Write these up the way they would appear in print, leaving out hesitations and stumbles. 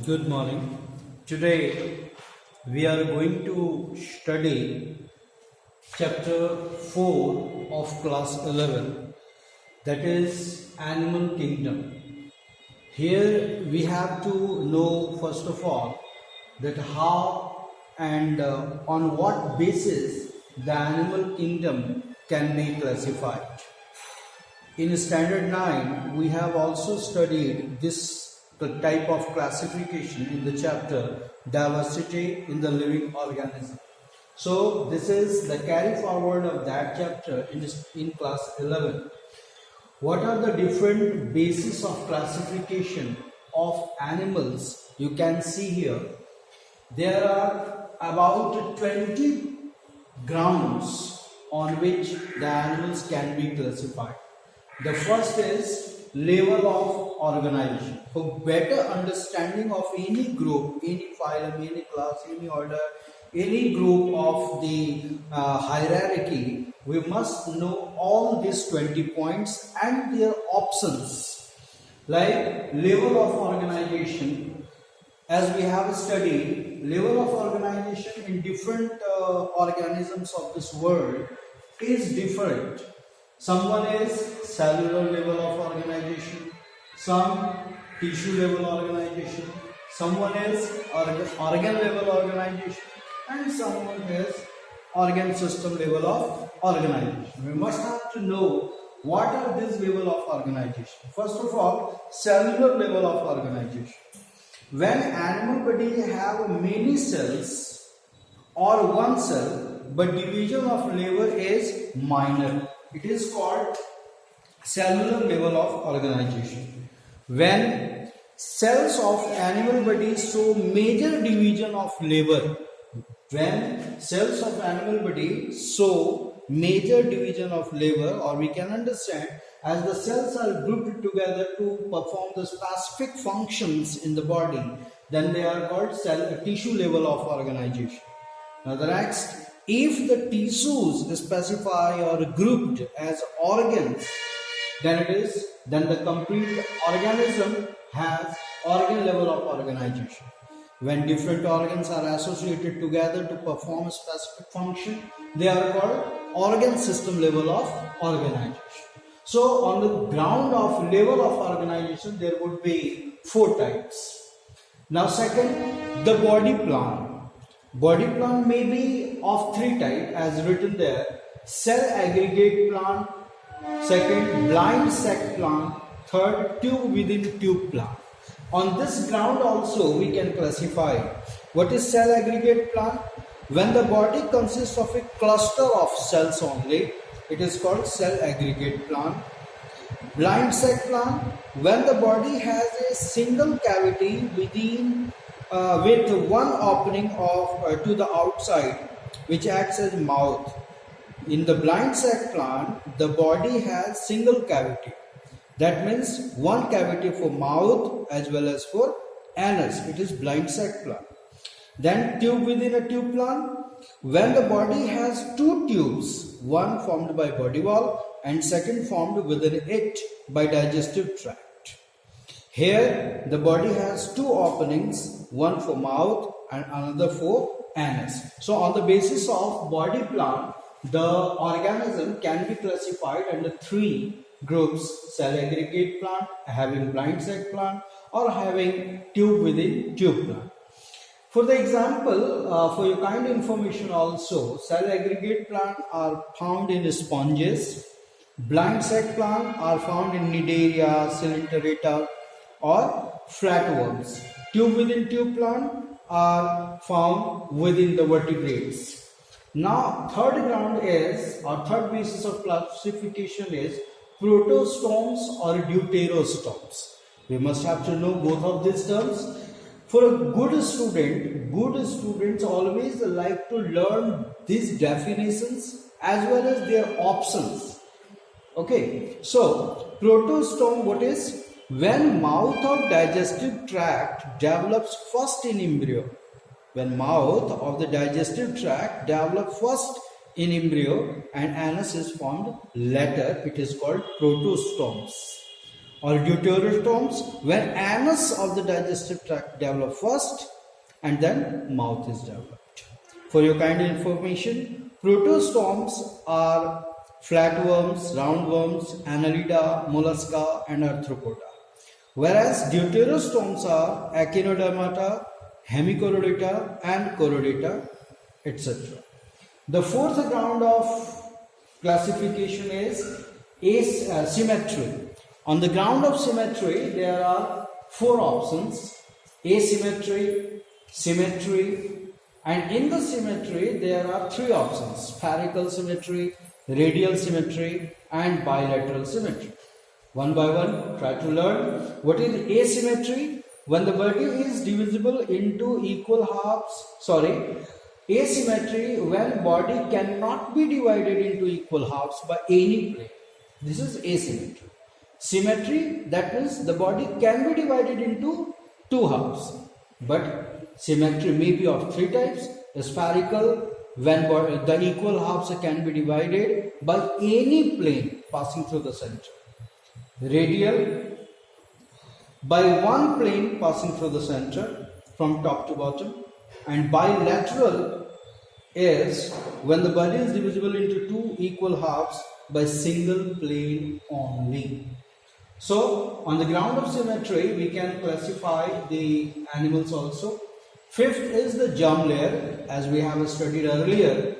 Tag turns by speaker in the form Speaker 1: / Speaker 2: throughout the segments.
Speaker 1: Good morning. Today we are going to study chapter 4 of class 11, that is Animal Kingdom. Here we have to know first of all that how and on what basis the animal kingdom can be classified. In standard 9 we have also studied this type of classification in the chapter diversity in the living organism. So this is the carry forward of that chapter in class 11. What are the different bases of classification of animals? You can see here there are about 20 grounds on which the animals can be classified. The first is level of organization. For better understanding of any group, any phylum, any class, any order, any group of the hierarchy, we must know all these 20 points and their options. Like level of organization, as we have studied, level of organization in different organisms of this world is different. Someone is cellular level of organization, some tissue level organization, someone is organ level organization, and someone is organ system level of organization. We must have to know what are these level of organization. First of all, cellular level of organization. When animal body have many cells or one cell, but division of labor is minor, it is called cellular level of organization. When cells of animal body show major division of labor, when cells of animal body show major division of labor, or we can understand as the cells are grouped together to perform the specific functions in the body, then they are called tissue level of organization. Now the next, if the tissues specify or grouped as organs, then the complete organism has organ level of organization. When different organs are associated together to perform a specific function, they are called organ system level of organization. So on the ground of level of organization, there would be 4 types. Now second, the body plan. Body plan may be of 3 types as written there. Cell aggregate plan, second blind sac plan, third tube within tube plan. On this ground also we can classify what is cell aggregate plan. When the body consists of a cluster of cells only, it is called cell aggregate plan. Blind sac plan, when the body has a single cavity within with one opening of to the outside, which acts as mouth. In the blind sac plan, the body has single cavity. That means one cavity for mouth as well as for anus. It is blind sac plan. Then tube within a tube plan, when the body has 2 tubes, one formed by body wall and second formed within it by digestive tract. Here the body has 2 openings, one for mouth and another for anus. So on the basis of body plan, the organism can be classified under 3 groups: cell aggregate plan, having blind sac plan, or having tube within tube plan. For the example, for your kind information also, cell aggregate plan are found in sponges, blind sac plan are found in Cnidaria, Coelenterata, or flatworms. Tube within tube plan are found within the vertebrates. Now third ground is, or third basis of classification is protostomes or deuterostomes. We must have to know both of these terms. For a good students always like to learn these definitions as well as their options. Okay, so protostome, what is? When mouth of digestive tract develops first in embryo. When mouth of the digestive tract develops first in embryo and anus is formed later, it is called protostomes. or deuterostomes, when anus of the digestive tract develop first and then mouth is developed. For your kind information, protostomes are flatworms, roundworms, annelida, mollusca and arthropoda. Whereas deuterostomes are echinodermata, hemichordata and chordata, etc. The fourth ground of classification is symmetry. On the ground of symmetry, there are four options: asymmetry, symmetry, and in the symmetry there are three options: spherical symmetry, radial symmetry, and bilateral symmetry. One by one, try to learn what is asymmetry. When the body is divisible into equal halves, asymmetry when body cannot be divided into equal halves by any plane. This is asymmetry. Symmetry, that means the body can be divided into two halves. But symmetry may be of three types: spherical, when the equal halves can be divided by any plane passing through the center; radial, by one plane passing through the center from top to bottom; and bilateral is when the body is divisible into two equal halves by single plane only. So, on the ground of symmetry, we can classify the animals also. Fifth is the germ layer, as we have studied earlier.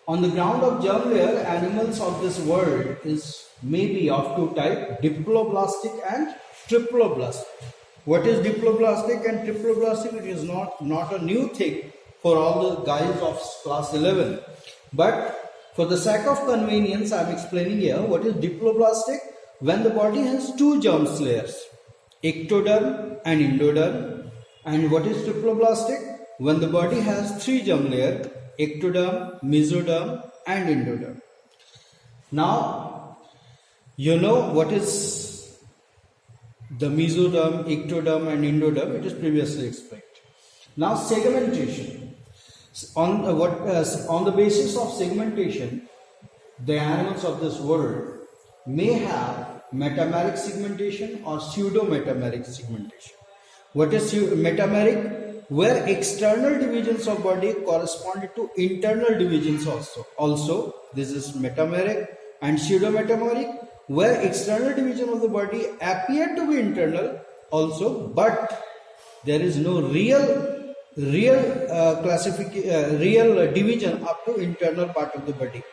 Speaker 1: On the ground of germ layer, animals of this world is maybe of two types: diploblastic and triploblastic. What is diploblastic and triploblastic? It is not a new thing for all the guys of class 11. But for the sake of convenience, I am explaining here what is diploblastic. When the body has two germ layers, ectoderm and endoderm. And what is triploblastic? When the body has three germ layers, ectoderm, mesoderm and endoderm. Now, you know what is the mesoderm, ectoderm and endoderm. It is previously explained. Now, segmentation. On the basis of segmentation, the animals of this world may have metameric segmentation or pseudo-metameric segmentation. What is metameric? Where external divisions of body correspond to internal divisions also. This is metameric. And pseudo-metameric, where external division of the body appear to be internal also, but there is no real division up to internal part of the body.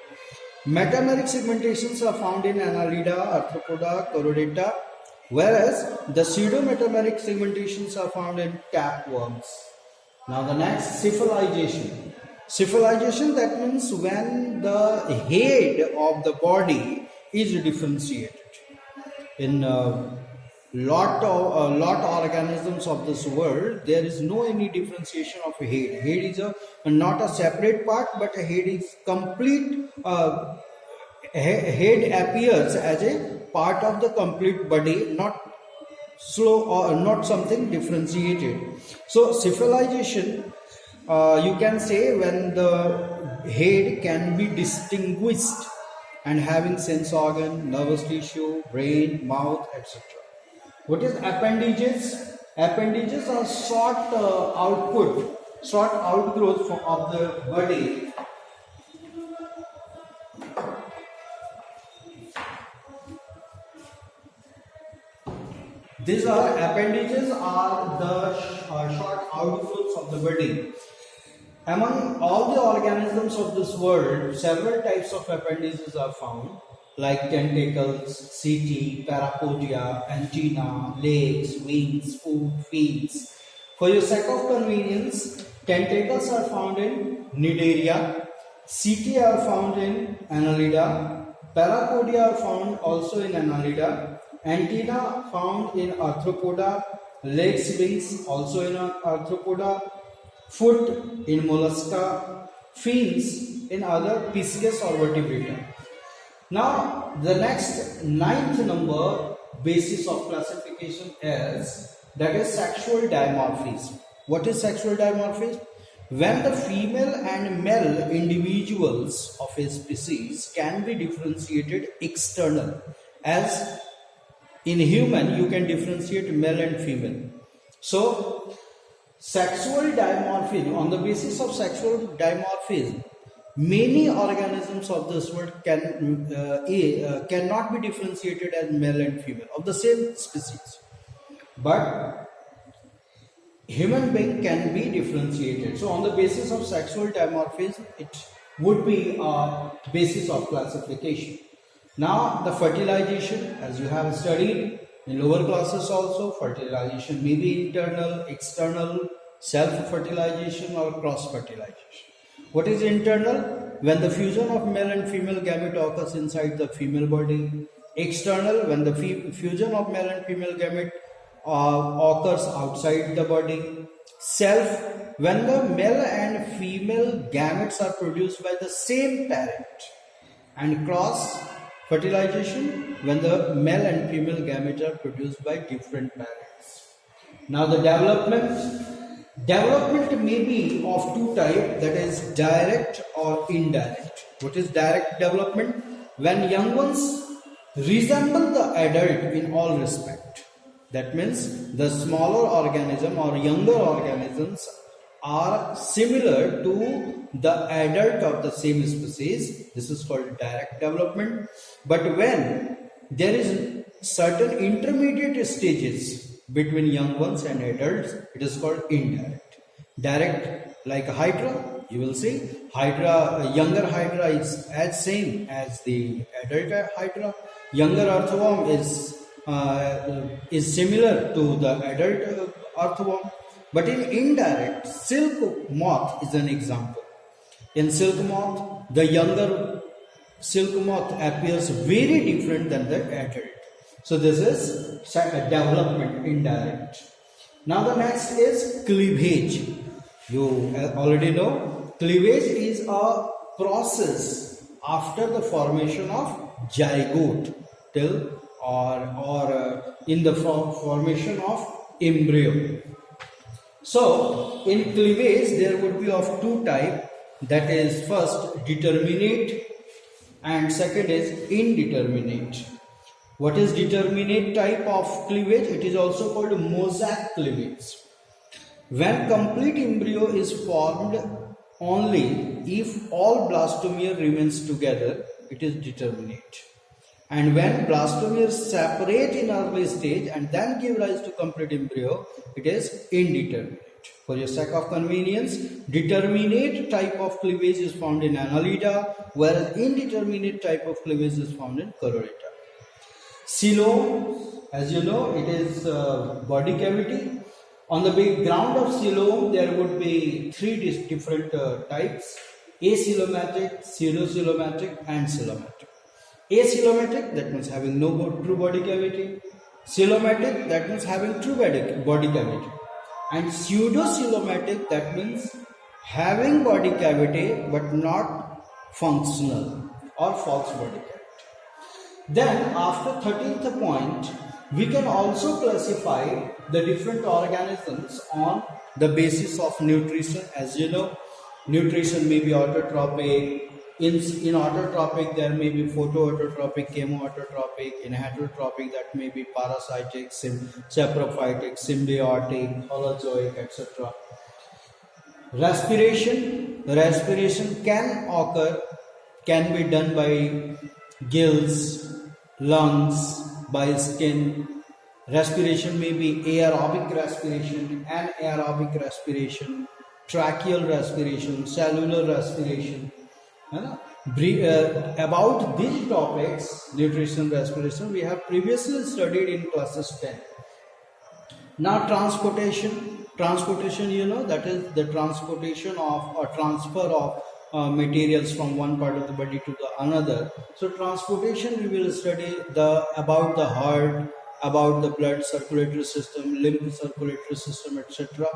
Speaker 1: Metameric segmentations are found in Annelida, Arthropoda, Chordata, whereas the pseudo-metameric segmentations are found in tapeworms. Now the next, cephalization. Cephalization, that means when the head of the body is differentiated. In lot organisms of this world, there is no any differentiation of head. Head is not a separate part, but a head is complete. Head appears as a part of the complete body, not not something differentiated. So cephalization, you can say when the head can be distinguished and having sense organ, nervous tissue, brain, mouth, etc. What is appendages? Appendages are short outgrowth of the body. These appendages are the short outgrowths of the body. Among all the organisms of this world, several types of appendages are found, like tentacles, setae, parapodia, antenna, legs, wings, foot, fins. For your sake of convenience, tentacles are found in Cnidaria, setae are found in Annelida, parapodia are found also in Annelida, antenna found in Arthropoda, legs, wings also in Arthropoda, foot in Mollusca, fins in other Pisces or vertebrata. Now, the next 9th number basis of classification is, that is sexual dimorphism. What is sexual dimorphism? When the female and male individuals of a species can be differentiated external, as in human you can differentiate male and female. So sexual dimorphism, on the basis of sexual dimorphism, many organisms of this world cannot be differentiated as male and female of the same species, but human being can be differentiated. So on the basis of sexual dimorphism, it would be a basis of classification. Now the fertilization, as you have studied in lower classes also, fertilization may be internal, external, self-fertilization or cross-fertilization. What is internal? When the fusion of male and female gamete occurs inside the female body. External, when the fusion of male and female gamete occurs outside the body. Self, when the male and female gametes are produced by the same parent. And cross fertilization, when the male and female gametes are produced by different parents. Now the development may be of two types, that is direct or indirect. What is direct development? When young ones resemble the adult in all respect. That means the smaller organism or younger organisms are similar to the adult of the same species. This is called direct development. But when there is certain intermediate stages between young ones and adults, it is called indirect. Direct, like a hydra, you will see younger hydra is as same as the adult hydra. Younger earthworm is similar to the adult earthworm. But in indirect, silk moth is an example. In silk moth, the younger silk moth appears very different than the adult. So this is development, indirect. Now the next is cleavage. You already know, cleavage is a process after the formation of zygote till or in the formation of embryo. So in cleavage there would be of two types, that is first determinate and second is indeterminate. What is determinate type of cleavage? It is also called mosaic cleavage. When complete embryo is formed only if all blastomere remains together, it is determinate. And when blastomeres separate in early stage and then give rise to complete embryo, it is indeterminate. For your sake of convenience, determinate type of cleavage is found in Annelida, whereas indeterminate type of cleavage is found in Chororita. Coelom, as you know, it is body cavity. On the background of coelom, there would be three different types: acoelomatic, pseudocoelomatic, and coelomatic. Acoelomatic, that means having no true body cavity. Coelomatic, that means having true body cavity. And pseudocoelomatic, that means having body cavity but not functional or false body cavity. Then after 13th point, we can also classify the different organisms on the basis of nutrition. As you know, nutrition may be autotrophic. In autotrophic, there may be photoautotropic, chemoautotropic. In heterotrophic, that may be parasitic, saprophytic, symbiotic, holozoic, etc. Respiration can be done by gills, lungs, by skin. Respiration may be aerobic respiration, anaerobic respiration, tracheal respiration, cellular respiration. About these topics, nutrition, respiration, we have previously studied in classes 10. Now transportation, you know, that is the transportation of or transfer of materials from one part of the body to the another. So transportation, we will study about the heart, about the blood circulatory system, lymph circulatory system, etc.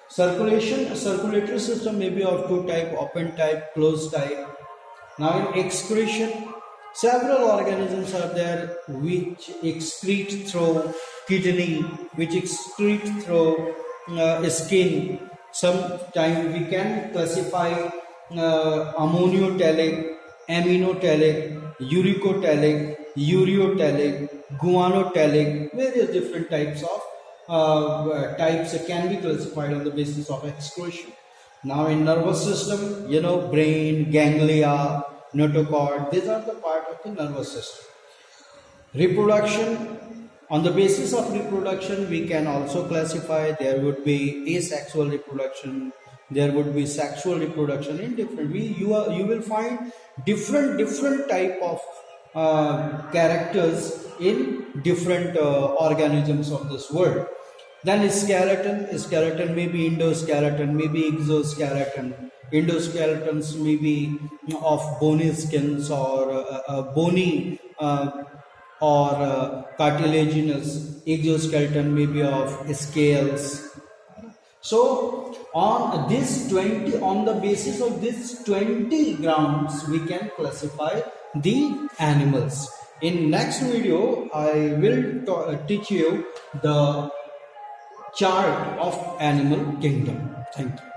Speaker 1: Circulatory system may be of two types: open type, closed type. Now in excretion, several organisms are there which excrete through kidney, which excrete through skin. Sometimes we can classify ammoniotelic, aminotelic, uricotelic, ureotelic, guanotelic, various different types of types can be classified on the basis of excretion. Now in nervous system, brain, ganglia, notochord, these are the part of the nervous system. Reproduction, on the basis of reproduction we can also classify. There would be asexual reproduction, there would be sexual reproduction. In different you will find different type of characters in different organisms of this world. Then skeleton may be endoskeleton, may be exoskeleton. Endoskeletons may be of bony skins or bony or cartilaginous. Exoskeleton may be of scales. So on the basis of this 20 grounds we can classify the animals. In next video I will teach you the chart of animal kingdom. Thank you.